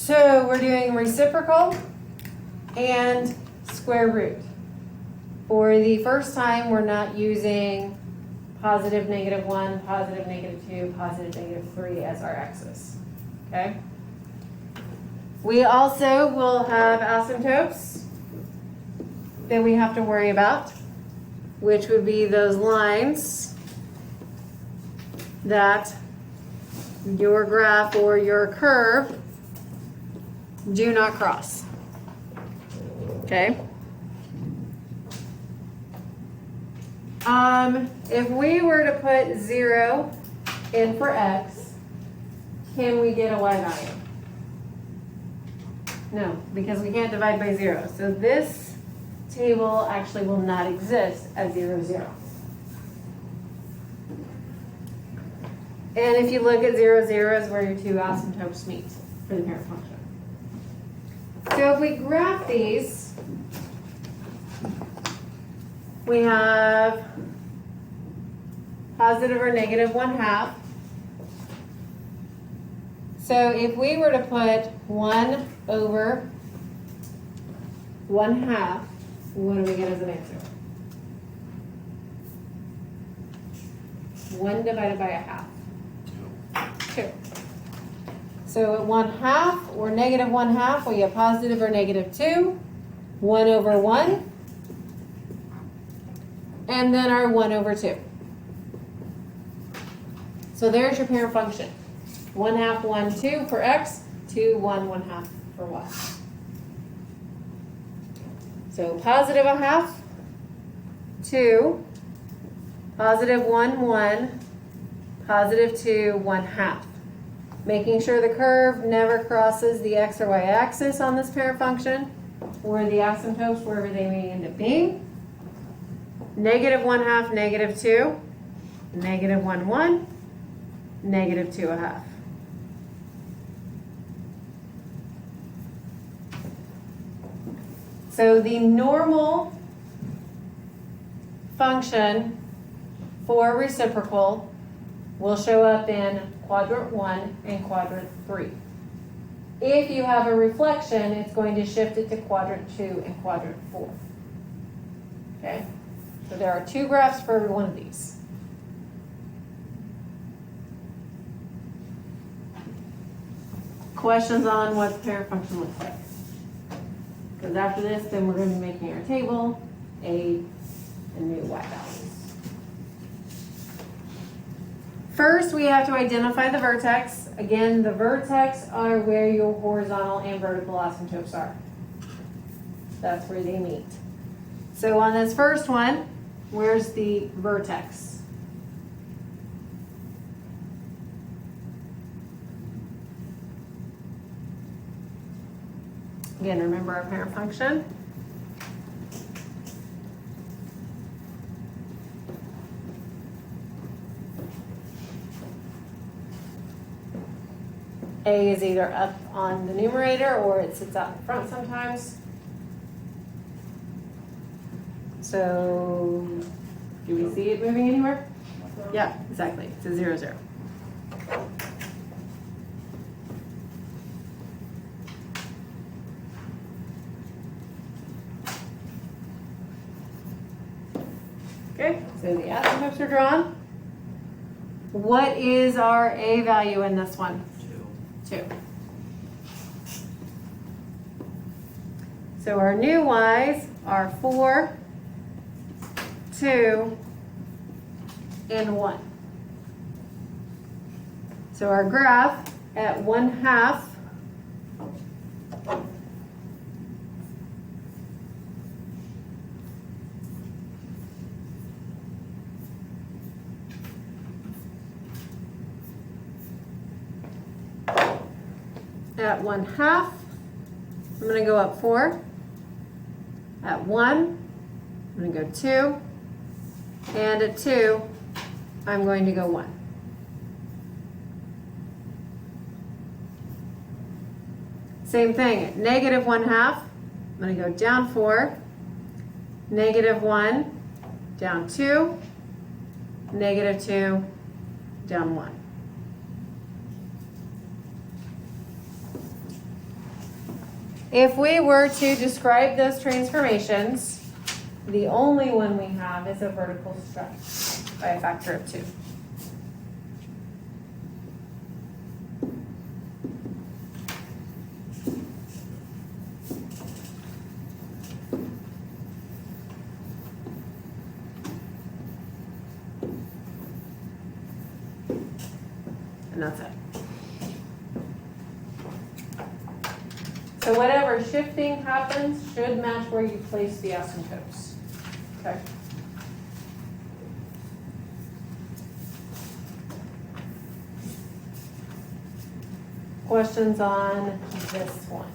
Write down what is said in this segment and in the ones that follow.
So we're doing reciprocal and square root. For the first time, we're not using positive -1, positive -2, positive -3 as our axis. Okay? We also will have asymptotes that we have to worry about, which would be those lines that your graph or your curve do not cross. Okay? If we were to put 0 in for x, can we get a y value? No, because we can't divide by 0. So this table actually will not exist at 0, 0. And if you look at 0, 0 is where your two asymptotes meet for the parent function. So if we graph these, we have positive or negative 1/2. So if we were to put 1 over 1/2, what do we get as an answer? 1 divided by 1/2. 2. So at 1/2 or negative 1/2, we have positive or negative 2, 1 over 1, and then our 1 over 2. So there's your parent function. 1/2, 1, 2 for x, 2, 1, 1/2 for y. So positive 1/2, 2, positive 1, 1, positive 2, 1/2. Making sure the curve never crosses the x or y axis on this parent function, or the asymptotes, wherever they may end up being. Negative 1/2, negative 2, negative 1, 1, negative 2 1/2. So the normal function for reciprocal will show up in quadrant 1 and quadrant 3. If you have a reflection, it's going to shift it to quadrant 2 and quadrant 4. Okay? So there are 2 graphs for every one of these. Questions on what the parent function looks like? Because after this, then we're going to be making our table, a new y values. First, we have to identify the vertex. Again, the vertex are where your horizontal and vertical asymptotes are. That's where they meet. So on this first one, where's the vertex? Again, remember our parent function. A is either up on the numerator or it sits out in front sometimes. So, do we see it moving anywhere? Yeah, exactly. It's a 0, 0. Okay, so the asymptotes are drawn. What is our A value in this one? 2. So our new y's are 4, 2, and 1. So our graph at 1/2 at 1/2, I'm going to go up 4. At 1, I'm going to go 2. And at 2, I'm going to go 1. Same thing, at negative 1/2, I'm going to go down 4, negative 1, down 2, negative 2, down 1. If we were to describe those transformations, the only one we have is a vertical stretch by a factor of 2. And that's it. So whatever shifting happens should match where you place the asymptotes. Okay. Questions on this one?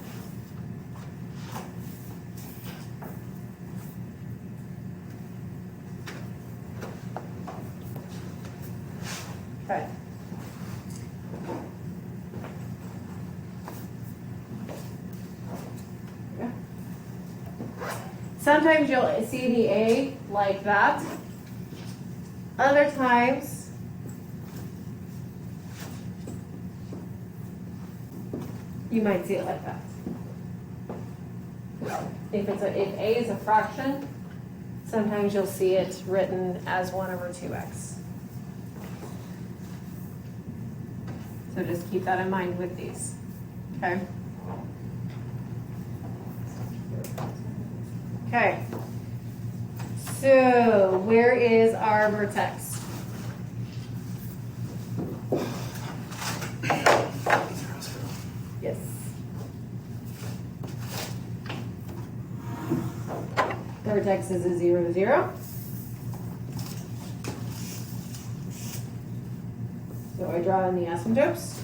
Okay. Sometimes you'll see the A like that. Other times, you might see it like that. If A is a fraction, sometimes you'll see it written as 1/2x. So just keep that in mind with these, okay? Okay, so where is our vertex? Yes. Vertex is a 0, 0. So I draw in the asymptotes.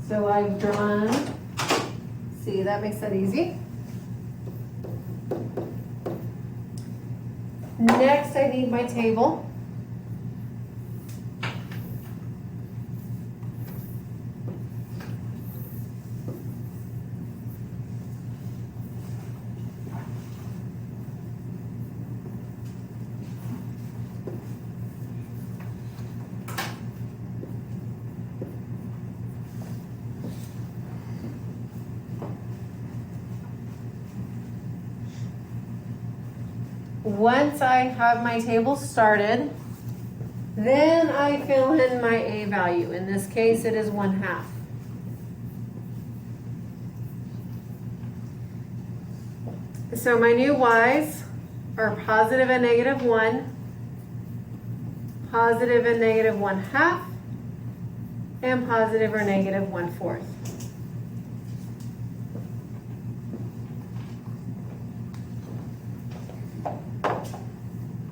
So I've drawn, see, that makes that easy. Next, I need my table. Once I have my table started, then I fill in my A value. In this case, it is 1/2. So my new Y's are positive and negative 1, positive and negative 1/2, and positive or negative 1/4.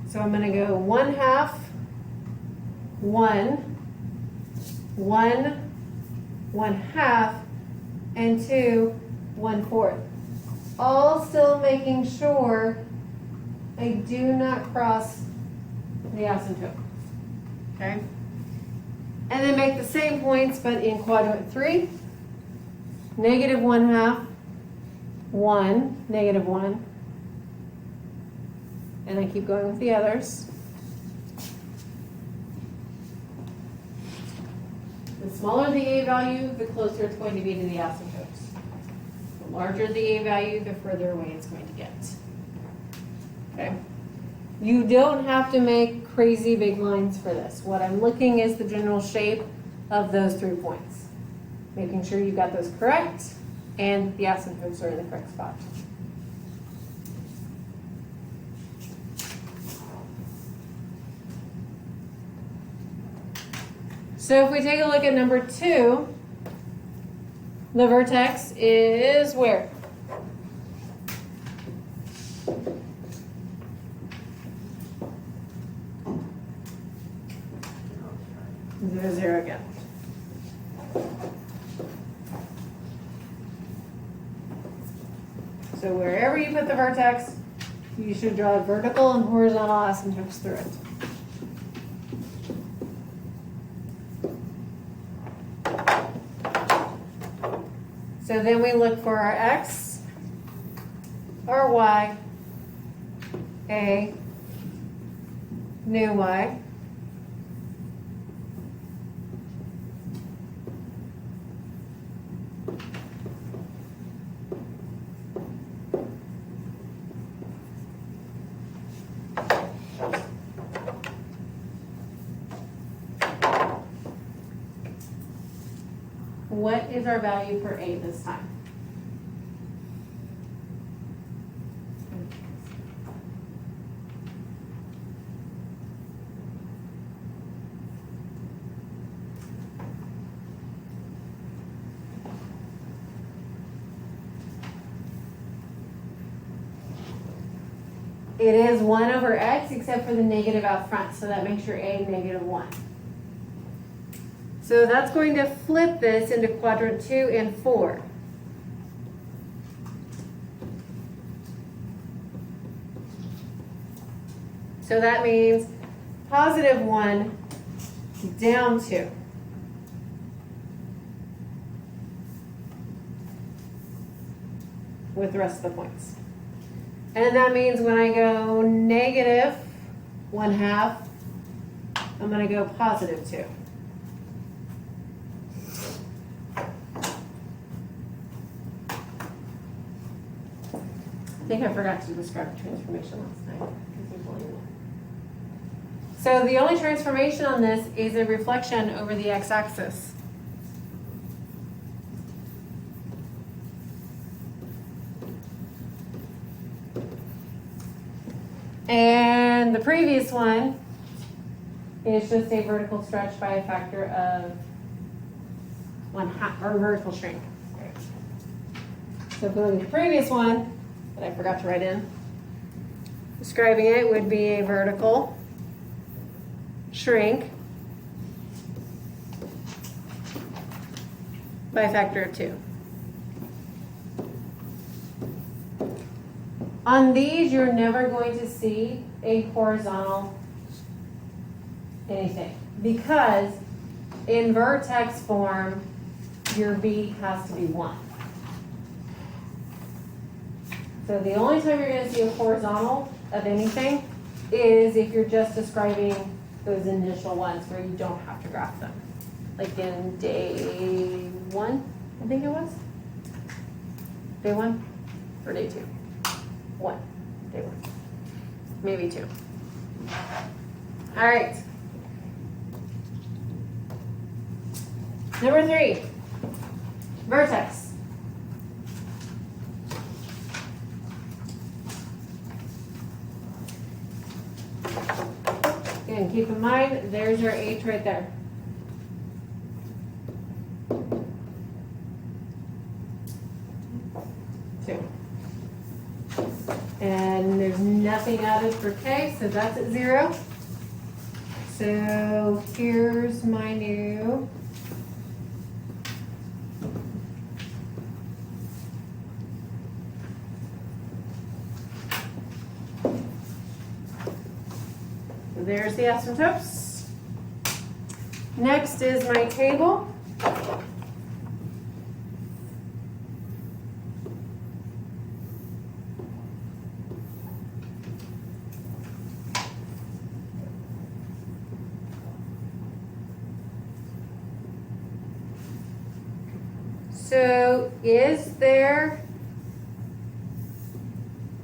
So I'm going to go 1/2, 1, 1, 1/2, and 2, 1/4. All still making sure I do not cross the asymptote. Okay? And then make the same points, but in quadrant 3. Negative 1/2, 1, negative 1. And I keep going with the others. The smaller the A value, the closer it's going to be to the asymptotes. The larger the A value, the further away it's going to get. Okay? You don't have to make crazy big lines for this. What I'm looking is the general shape of those 3 points. Making sure you got those correct and the asymptotes are in the correct spot. So if we take a look at number 2, the vertex is where? Zero, 0 again. So wherever you put the vertex, you should draw vertical and horizontal asymptotes through it. So then we look for our X, our Y, A, new y. What is our value for a this time? It is 1 over x except for the negative out front, so that makes your a -1. So that's going to flip this into quadrant 2 and 4. So that means +1 down 2. With the rest of the points. And that means when I go -1/2, I'm going to go +2. I think I forgot to describe the transformation last night. So the only transformation on this is a reflection over the x-axis. And the previous one is just a vertical stretch by a factor of 1/2, or vertical shrink. So going to the previous one that I forgot to write in, describing it would be a vertical shrink by a factor of 2. On these, you're never going to see a horizontal anything, because in vertex form, your b has to be 1. So the only time you're going to see a horizontal of anything is if you're just describing those initial ones where you don't have to graph them. Like in day 1, I think it was. Day 1 or day 2? 1. Day 1. Maybe 2. All right. Number 3. Vertex. And keep in mind, there's your h right there. And there's nothing added for k, so that's at 0. So here's my new there's the asymptotes. Next is my table. So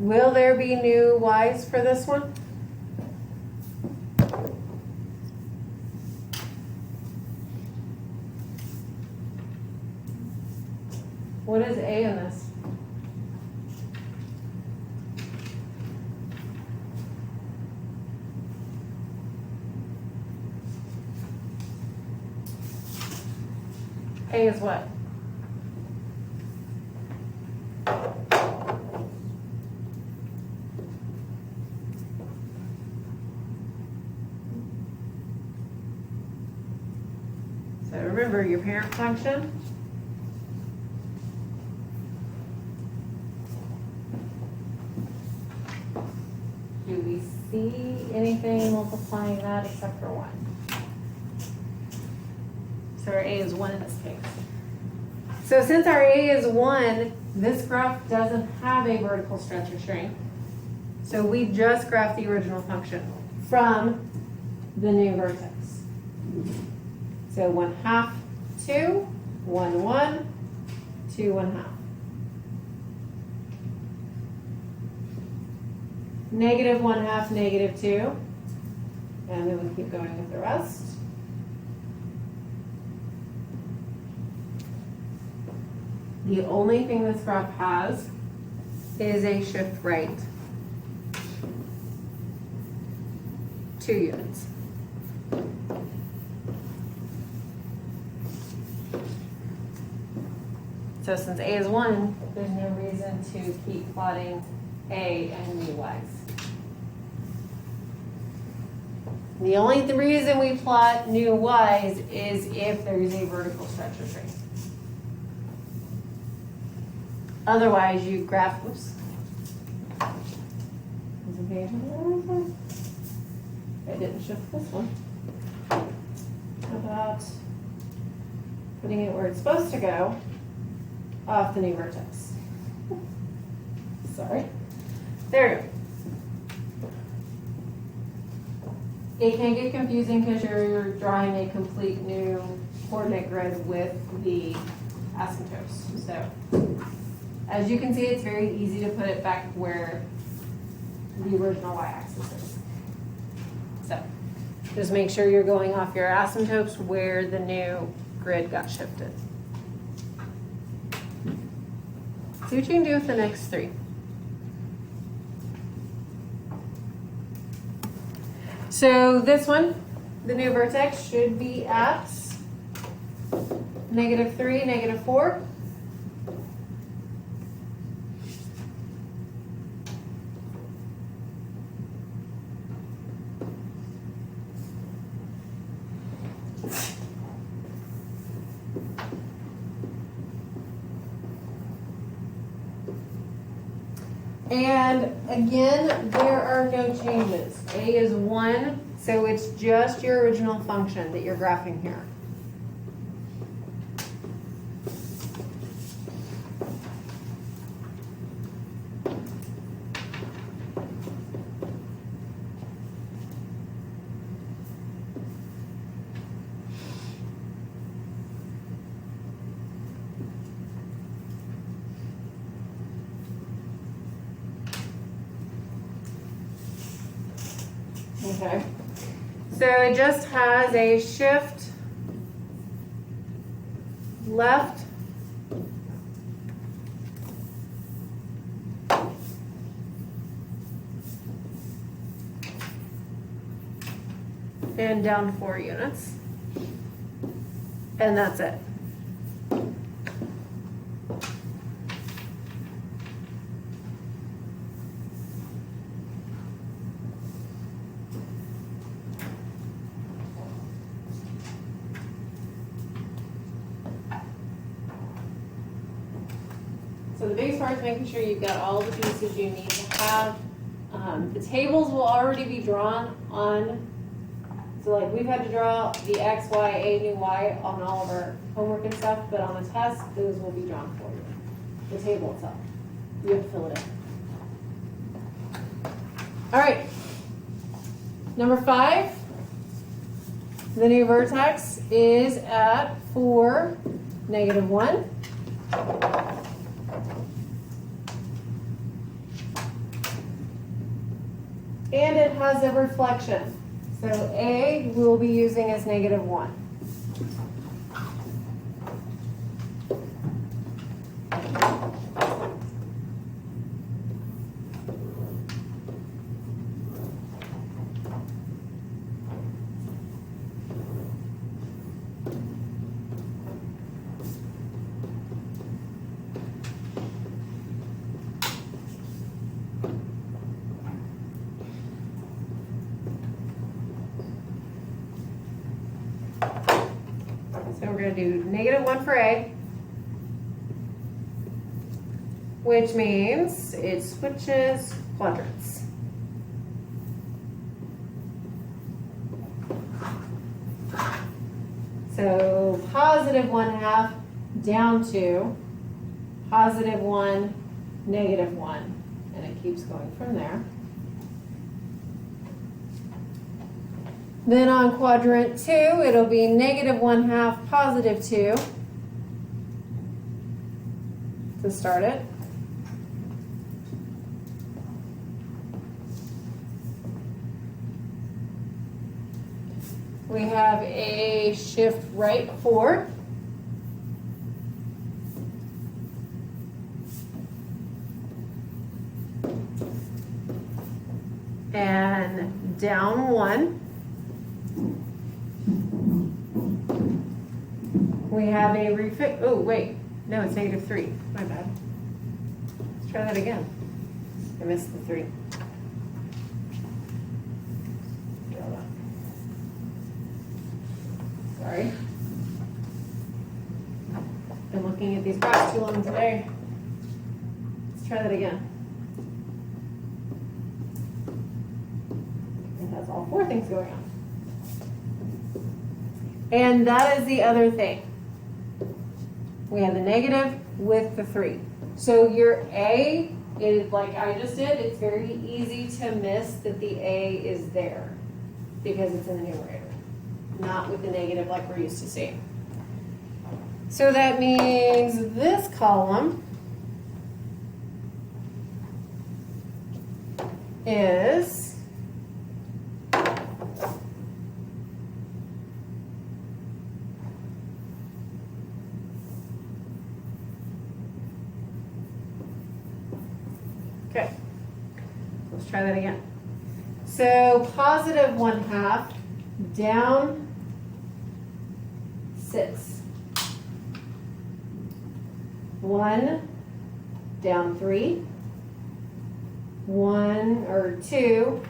will there be new y's for this one? What is a in this? A is what? So remember your parent function. Do we see anything multiplying that except for 1? So our a is 1 in this case. So since our a is 1, this graph doesn't have a vertical stretch or shrink. So we just graph the original function. from the new vertex. So 1/2, 2, 1, 1, 2, 1/2. Negative 1/2, negative 2. And then we keep going with the rest. The only thing this graph has is a shift right 2 units. So since A is 1, there's no reason to keep plotting A and new Y's. The only reason we plot new Y's is if there's a vertical stretch or trace. Otherwise, you graph, oops. I didn't shift this one. How about putting it where it's supposed to go, off the new vertex? Sorry. There we go. It can get confusing because you're drawing a complete new coordinate grid with the asymptotes. So, as you can see, it's very easy to put it back where the original y-axis is. So, just make sure you're going off your asymptotes where the new grid got shifted. See what you can do with the next 3. So this one, the new vertex should be at -3, -4. And again, there are no changes. A is 1, so it's just your original function that you're graphing here. Okay, so it just has a shift left and down 4 units, and that's it. So the biggest part is making sure you've got all the pieces you need to have. The tables will already be drawn on, so like we've had to draw the X, Y, A, new Y on all of our homework and stuff, but on the test, those will be drawn for you. The table itself. You have to fill it in. All right. Number 5, the new vertex is at 4, -1. And it has a reflection. So A we'll be using as -1. So we're going to do -1 for A, which means it switches quadrants. So +1/2 down to +1, -1, and it keeps going from there. Then on quadrant 2, it'll be -1/2, +2 to start it. We have a shift right 4. And down 1. We have a refix. Oh, wait. No, it's -3. My bad. Let's try that again. I missed the 3. Hold on. Sorry. Been looking at these graphs too long today. Let's try that again. It has all 4 things going on. And that is the other thing. We have the negative with the 3. So your A is like I just did, it's very easy to miss that the A is there because it's in the numerator, not with the negative like we're used to seeing. So that means this column is okay, let's try that again. So +1/2 down 6. 1 down 3. 1 or 2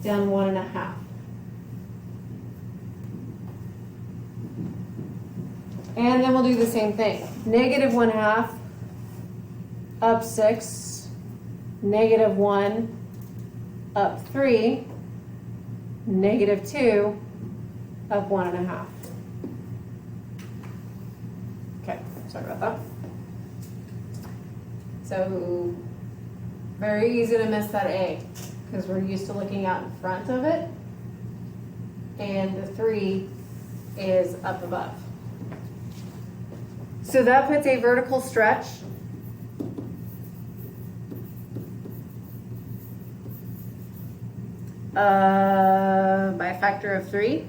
down 1.5. And then we'll do the same thing. -1/2 up 6. -1 up 3. -2 up 1.5. Okay, sorry about that. So very easy to miss that A because we're used to looking out in front of it, and the 3 is up above. So that puts a vertical stretch by a factor of 3.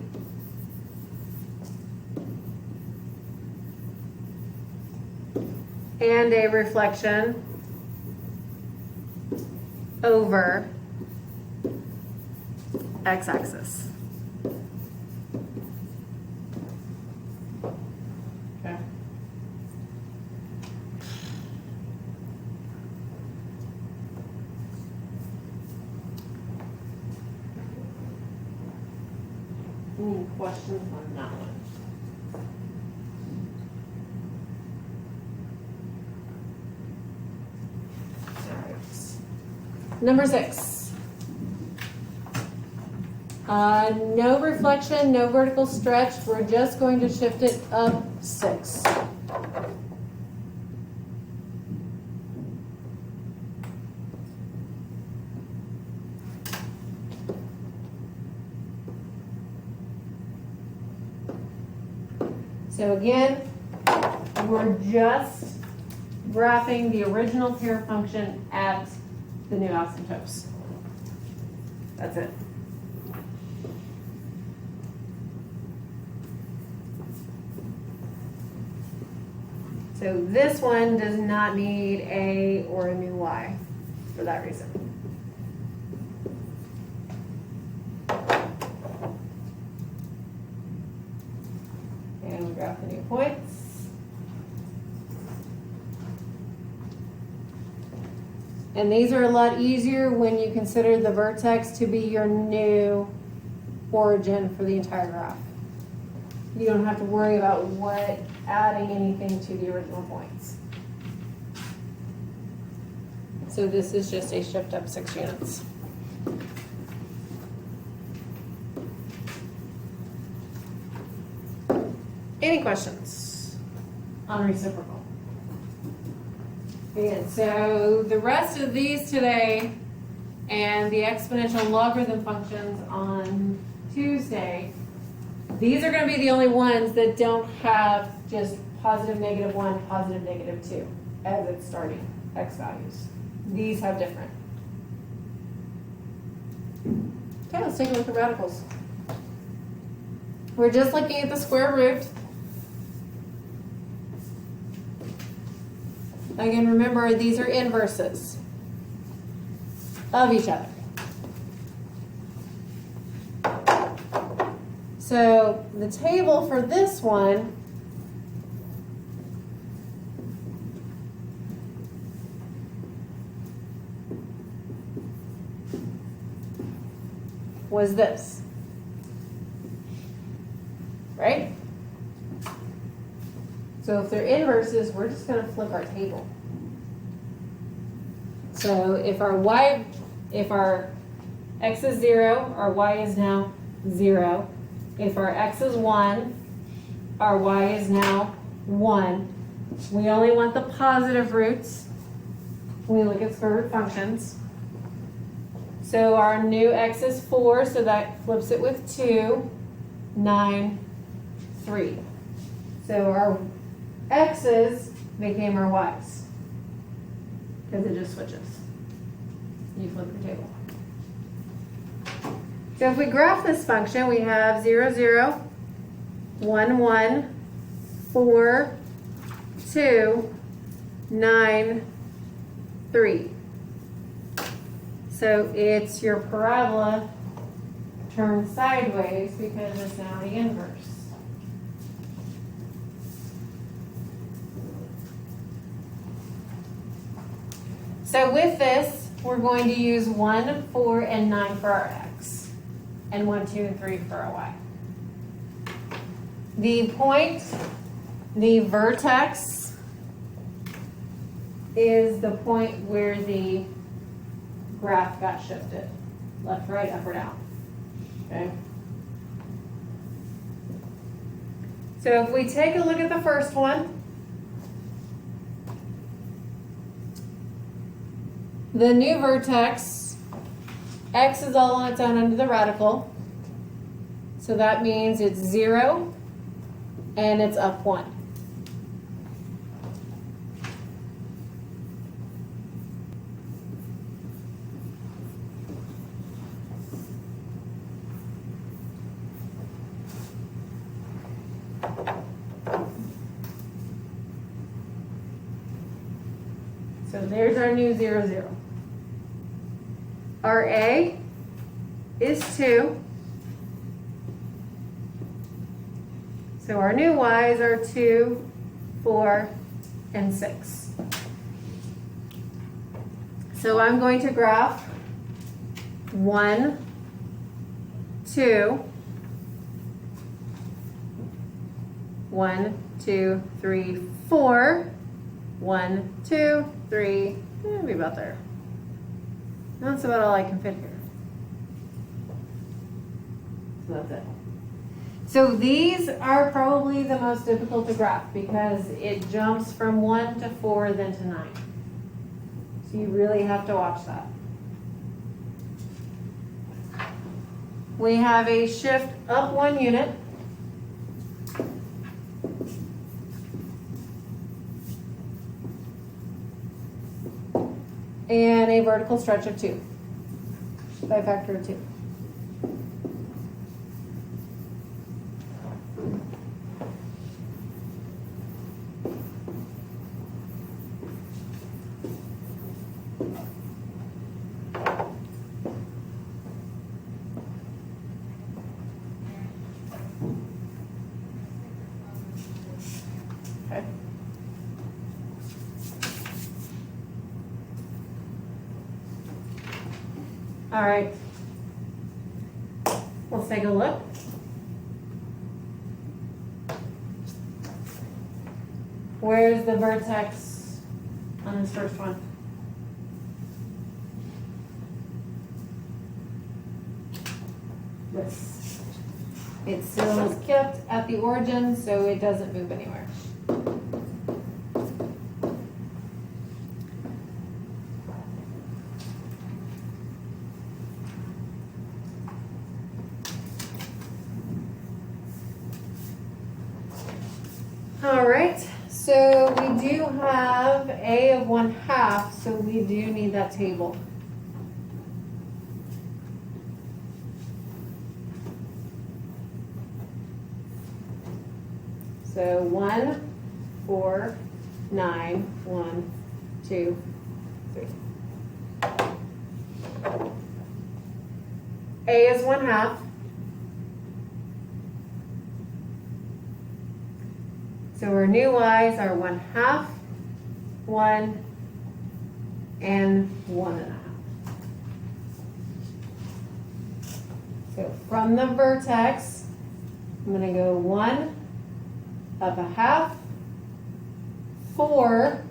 And a reflection over x-axis. Okay. Any questions on that one? Number 6. No reflection, no vertical stretch. We're just going to shift it up 6. So again, we're just graphing the original pair function at the new asymptotes. That's it. So this one does not need a or a new y for that reason. And we graph the new points. And these are a lot easier when you consider the vertex to be your new origin for the entire graph. You don't have to worry about adding anything to the original points. So this is just a shift up 6 units. Any questions on reciprocal? And so the rest of these today and the exponential logarithm functions on Tuesday. These are going to be the only ones that don't have just positive, -1, positive, -2 as its starting x values. These have different. Okay, let's take a look at radicals. We're just looking at the square root. Again, remember, these are inverses of each other. So the table for this one was this, right? So if they're inverses, we're just going to flip our table. So if our x is 0, our y is now 0. If our x is 1, our y is now 1. We only want the positive roots when we look at square root functions. So our new x is 4, so that flips it with 2, 9, 3. So our x's became our y's because it just switches. You flip your table. So if we graph this function, we have 0, 0, 1, 1, 4, 2, 9, 3. So it's your parabola turned sideways because it's now the inverse. So with this, we're going to use 1, 4, and 9 for our x, and 1, 2, and 3 for our y. The point, the vertex, is the point where the graph got shifted. Left, right, up, or down. Okay? So if we take a look at the first one, the new vertex, x is all on its own under the radical. So that means it's 0 and it's up 1. So there's our new 0, 0. Our a is 2. So our new y's are 2, 4, and 6. So I'm going to graph 1, 2, 1, 2, 3, 4, 1, 2, 3, maybe about there. That's about all I can fit here. So that's it. So these are probably the most difficult to graph because it jumps from 1 to 4, then to 9. So you really have to watch that. We have a shift up 1 unit. And a vertical stretch of 2 by a factor of 2. Okay. All right, let's take a look. Where's the vertex on this first one? This. It still is kept at the origin, so it doesn't move anywhere. So we do have a of 1/2, so we do need that table. So 1, 4, 9, 1, 2, 3. A is 1/2. So our new y's are 1/2, 1, and 1.5. So from the vertex, I'm going to go 1, up 1/2, 4,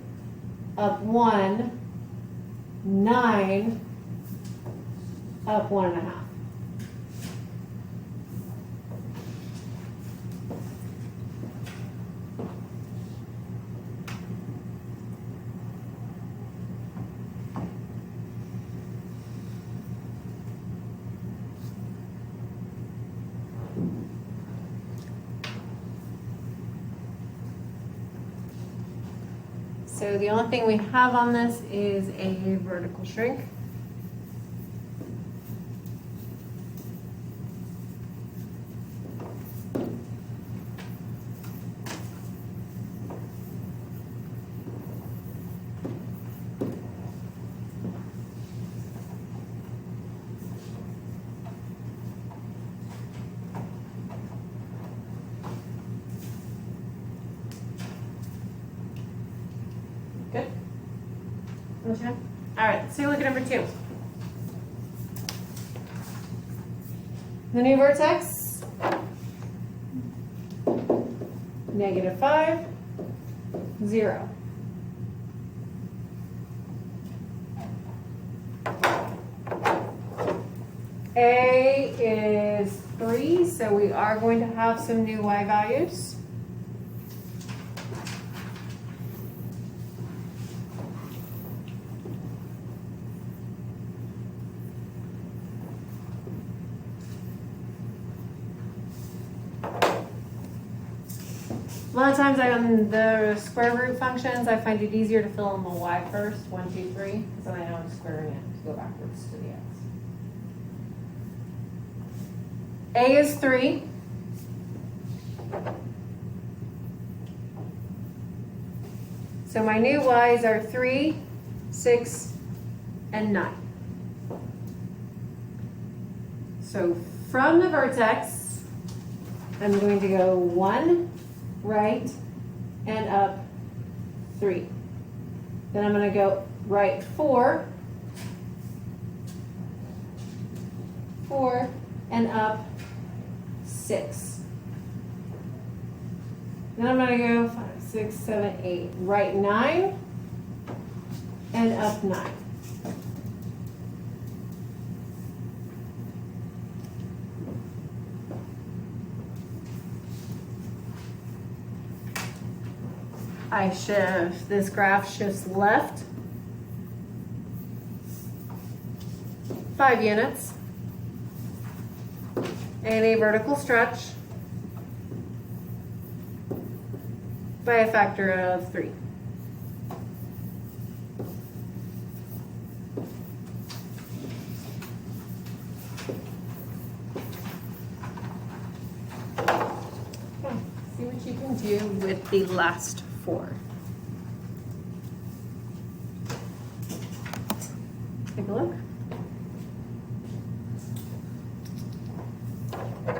up 1, 9, up 1.5. So the only thing we have on this is a vertical shrink. Good? Okay. All right, let's take a look at number 2. The new vertex, -5, 0. A is 3, so we are going to have some new y values. A lot of times on the square root functions, I find it easier to fill in the y first, 1, 2, 3, because then I know I'm squaring it to go backwards to the x. A is 3. So my new y's are 3, 6, and 9. So from the vertex, I'm going to go 1, right, and up 3. Then I'm going to go right 4, 4, and up 6. Then I'm going to go 5, 6, 7, 8, right 9, and up 9. This graph shifts left 5 units and a vertical stretch by a factor of 3. Okay, see what you can do with the last 4. Take a look.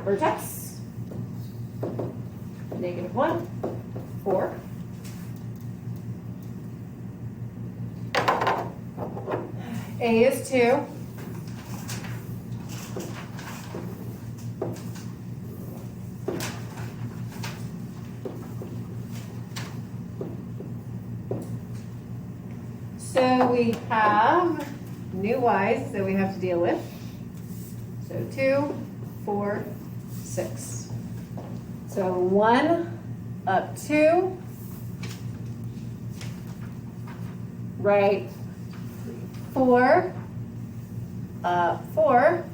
Vertex, -1, 4. A is 2. So we have new y's that we have to deal with. So 2, 4, 6. So 1 up 2, right 4, up 4,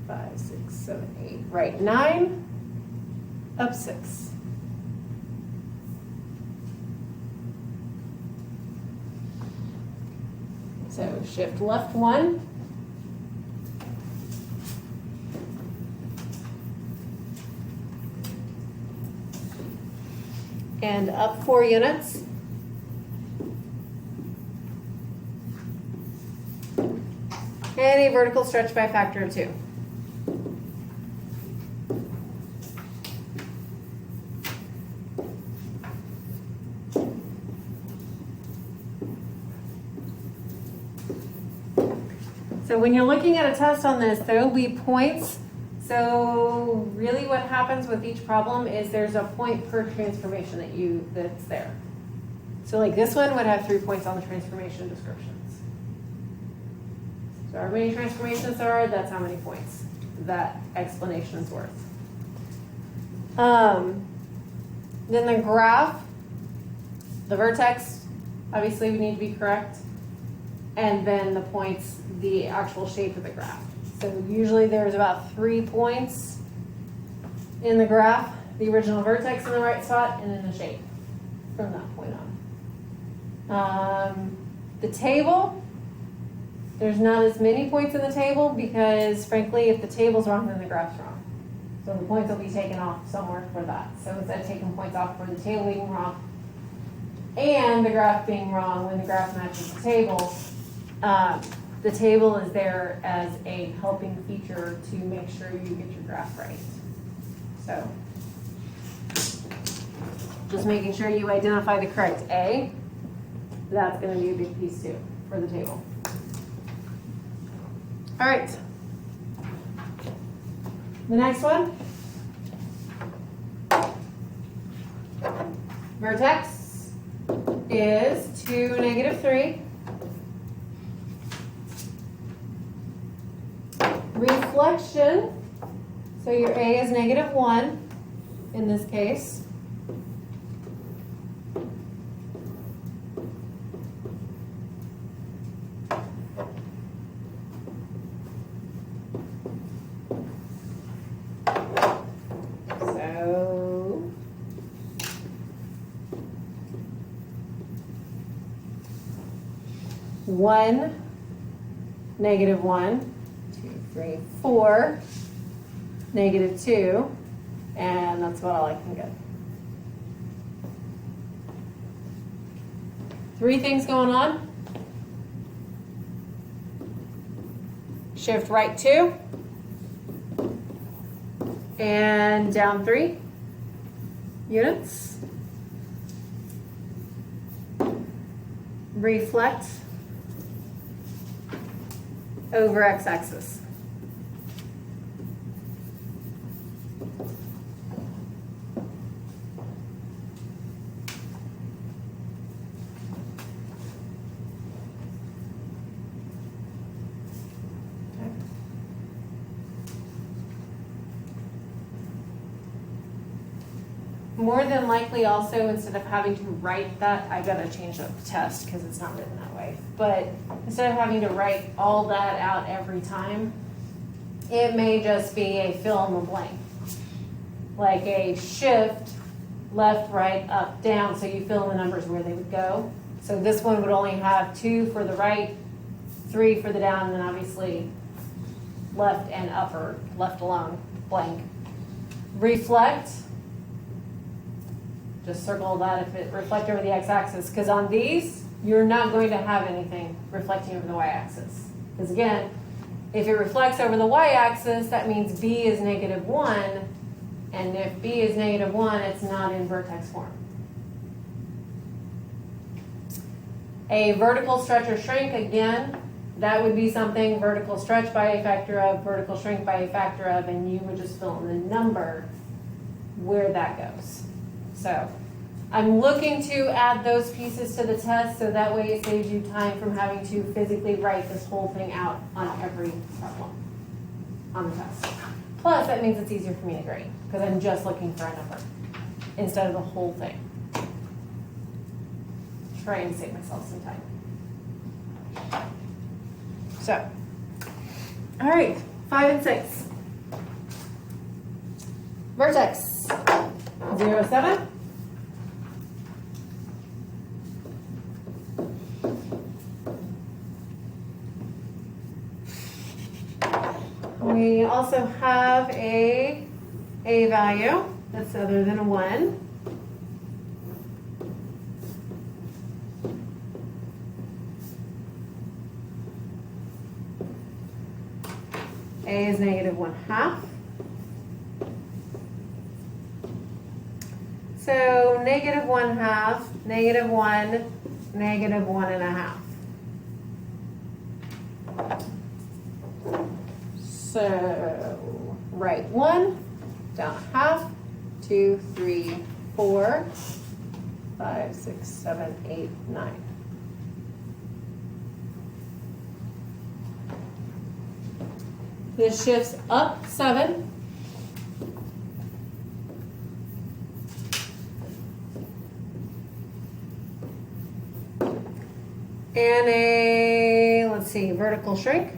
5, 6, 7, 8, right 9, up 6. So shift left 1. And up 4 units. And a vertical stretch by a factor of 2. So when you're looking at a test on this, there will be points. So really what happens with each problem is there's a point per transformation that's there. So like this one would have 3 points on the transformation descriptions. So however many transformations there are, that's how many points that explanation is worth. Then the graph, the vertex, obviously we need to be correct. And then the points, the actual shape of the graph. So usually there's about 3 points in the graph, the original vertex in the right spot, and then the shape from that point on. The table, there's not as many points in the table because frankly, if the table's wrong, then the graph's wrong. So the points will be taken off somewhere for that. So instead of taking points off for the table being wrong and the graph being wrong when the graph matches the table is there as a helping feature to make sure you get your graph right. So just making sure you identify the correct A. That's going to be a big piece too for the table. All right. The next one. Vertex is 2, -3. Reflection, so your A is -1 in this case. So -1, 3, 4, -2, and that's about all I can get. 3 things going on. Shift right 2, and down 3 units. Reflect over x-axis. More than likely also, instead of having to write that, I gotta change up the test because it's not written that way. But instead of having to write all that out every time, it may just be a fill in the blank. Like a shift, left, right, up, down, so you fill in the numbers where they would go. So this one would only have 2 for the right, 3 for the down, and then obviously left and upper, left alone, blank. Reflect. Just circle that if it reflect over the x-axis, because on these, you're not going to have anything reflecting over the y-axis. Because again, if it reflects over the y-axis, that means B is -1, and if B is -1, it's not in vertex form. A vertical stretch or shrink, again, that would be something vertical stretch by a factor of, vertical shrink by a factor of, and you would just fill in the number where that goes. So I'm looking to add those pieces to the test so that way it saves you time from having to physically write this whole thing out on every problem on the test. Plus, that means it's easier for me to grade because I'm just looking for a number instead of the whole thing. Trying to save myself some time. So, all right, 5 and 6. Vertex, 0, 7. We also have a value that's other than 1. A is -1/2. So -1/2, -1, -1.5. So write 1, down 1/2, 2, 3, 4, 5, 6, 7, 8, 9. This shifts up 7. And a, let's see, vertical shrink.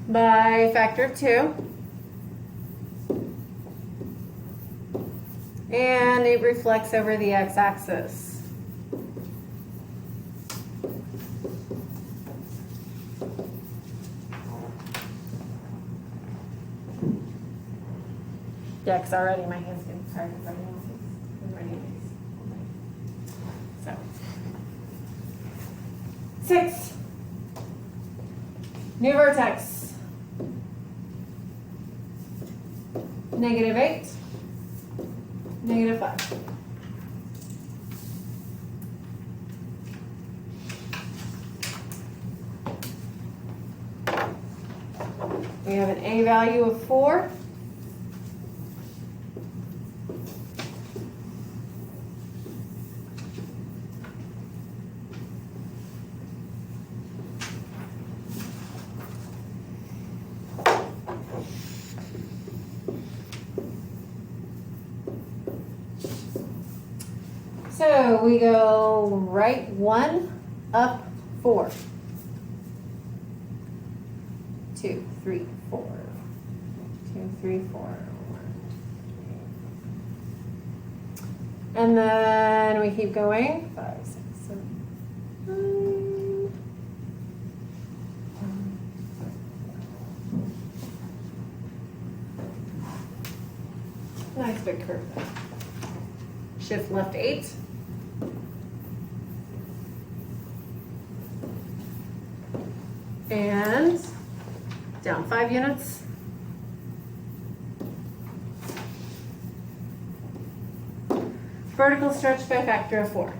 By factor of 2. And it reflects over the x-axis. Yeah, because already my hand's getting tired of writing all these. So. 6. New vertex. -8. -5. We have an A value of 4. So we go right 1, up 4. 2, 3, 4. 2, 3, 4. 1, 2, 3. And then we keep going. 5, 6, 7, 9. Nice big curve there. Shift left 8. And down 5 units. Vertical stretch by factor of 4.